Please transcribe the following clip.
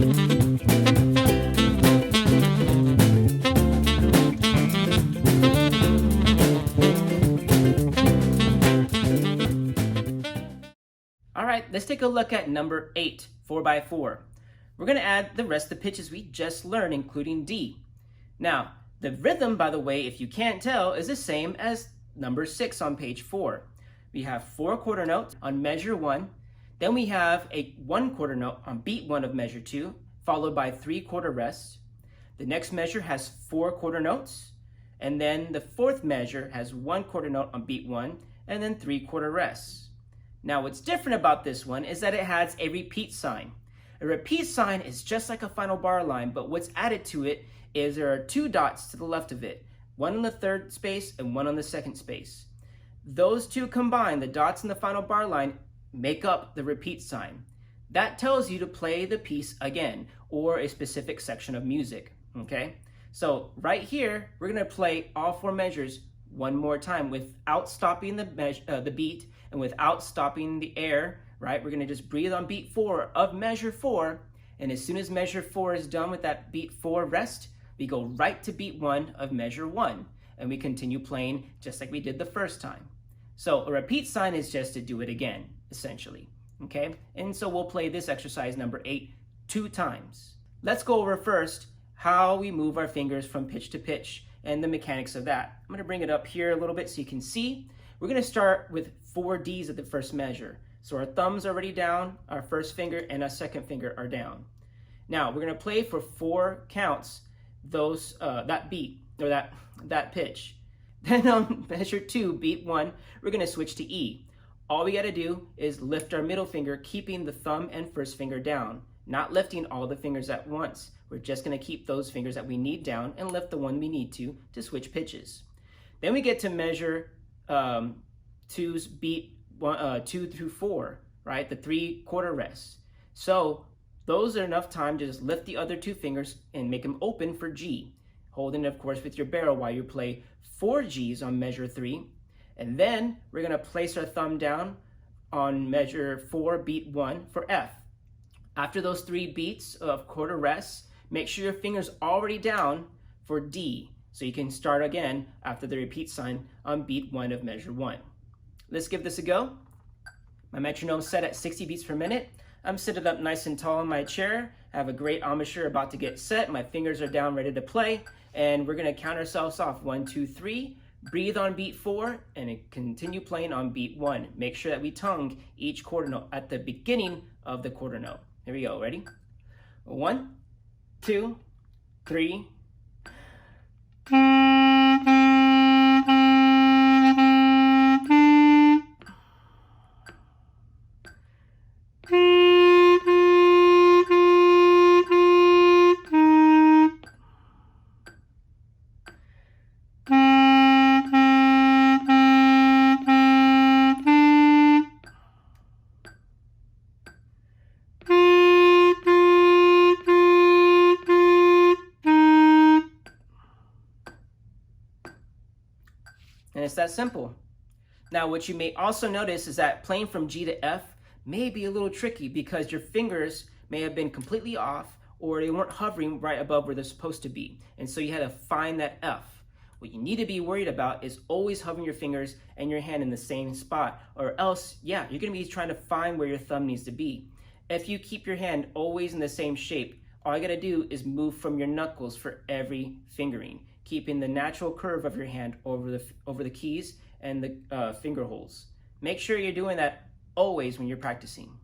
All right, let's take a look at number 8, 4x4. We're going to add the rest of the pitches we just learned, including D. Now, the rhythm, by the way, if you can't tell, is the same as number 6 on page 4. We have 4 quarter notes on measure 1, then we have a 1 quarter note on beat 1 of measure 2, followed by 3 quarter rests. The next measure has 4 quarter notes, and then the 4th measure has 1 quarter note on beat 1, and then 3 quarter rests. Now, what's different about this one is that it has a repeat sign. A repeat sign is just like a final bar line, but what's added to it is there are 2 dots to the left of it, one on the 3rd space and one on the 2nd space. Those 2 combined, the dots in the final bar line, make up the repeat sign. That tells you to play the piece again, or a specific section of music, okay? So right here, we're gonna play all 4 measures one more time without stopping the beat and without stopping the air, right? We're gonna just breathe on beat 4 of measure 4, and as soon as measure 4 is done with that beat 4 rest, we go right to beat 1 of measure 1, and we continue playing just like we did the first time. So a repeat sign is just to do it again, essentially, okay? And so we'll play this exercise number 8 2 times. Let's go over first how we move our fingers from pitch to pitch and the mechanics of that. I'm gonna bring it up here a little bit so you can see. We're gonna start with 4 Ds at the first measure. So our thumb's already down, our first finger and our second finger are down. Now we're gonna play for 4 counts that beat, or that pitch. Then on measure 2, beat 1, we're gonna switch to E. All we gotta do is lift our middle finger, keeping the thumb and first finger down, not lifting all the fingers at once. We're just gonna keep those fingers that we need down and lift the one we need to switch pitches. Then we get to measure 2's beat 2 through 4, right? The 3 quarter rests. So those are enough time to just lift the other 2 fingers and make them open for G, holding of course with your barrel while you play 4 G's on measure 3. And then we're gonna place our thumb down on measure 4, beat 1 for F. After those 3 beats of quarter rests, make sure your finger's already down for D, so you can start again after the repeat sign on beat 1 of measure 1. Let's give this a go. My metronome's set at 60 beats per minute. I'm sitting up nice and tall in my chair. I have a great embouchure about to get set. My fingers are down ready to play, and we're gonna count ourselves off. 1, 2, 3. Breathe on beat 4 and continue playing on beat 1. Make sure that we tongue each quarter note at the beginning of the quarter note. Here we go, ready? 1, 2, 3. And it's that simple. Now, what you may also notice is that playing from G to F may be a little tricky because your fingers may have been completely off or they weren't hovering right above where they're supposed to be. And so you had to find that F. What you need to be worried about is always hovering your fingers and your hand in the same spot, or else, yeah, you're gonna be trying to find where your thumb needs to be. If you keep your hand always in the same shape, all you gotta do is move from your knuckles for every fingering, keeping the natural curve of your hand over the keys and the finger holes. Make sure you're doing that always when you're practicing.